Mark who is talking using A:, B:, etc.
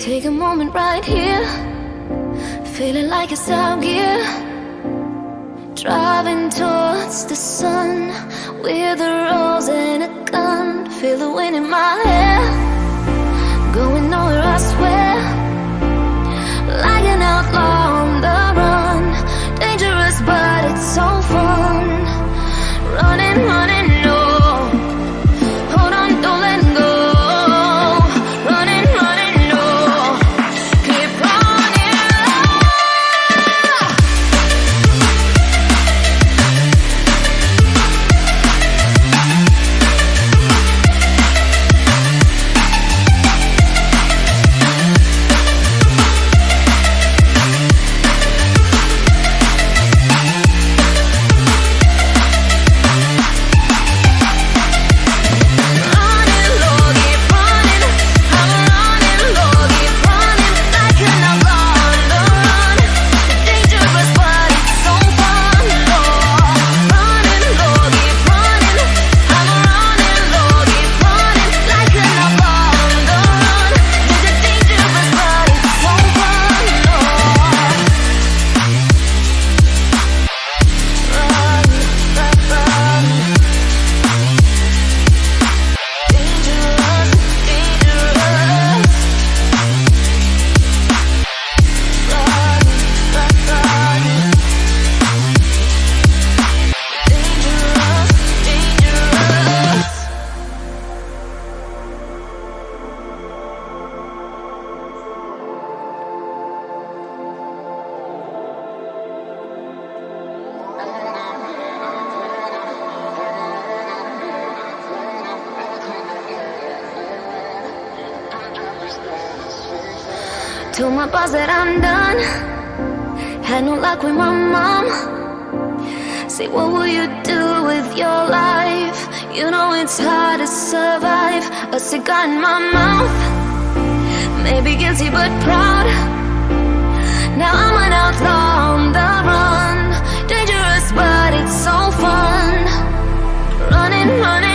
A: Take a moment right here, feeling like it's out gear. Driving towards the sun with a rose and a gun. Feel the wind in my hair, going nowhere I swear. Like an outlaw on the run, dangerous but it's so fun. Running, running, no, hold on, don't let go. Running, running, no, keep running. Told my boss that I'm done. Had no luck with my mom. Say, what will you do with your life? You know it's hard to survive. A cigar in my mouth, maybe guilty but proud. Now I'm an outlaw on the run, dangerous but it's so fun. Running, running.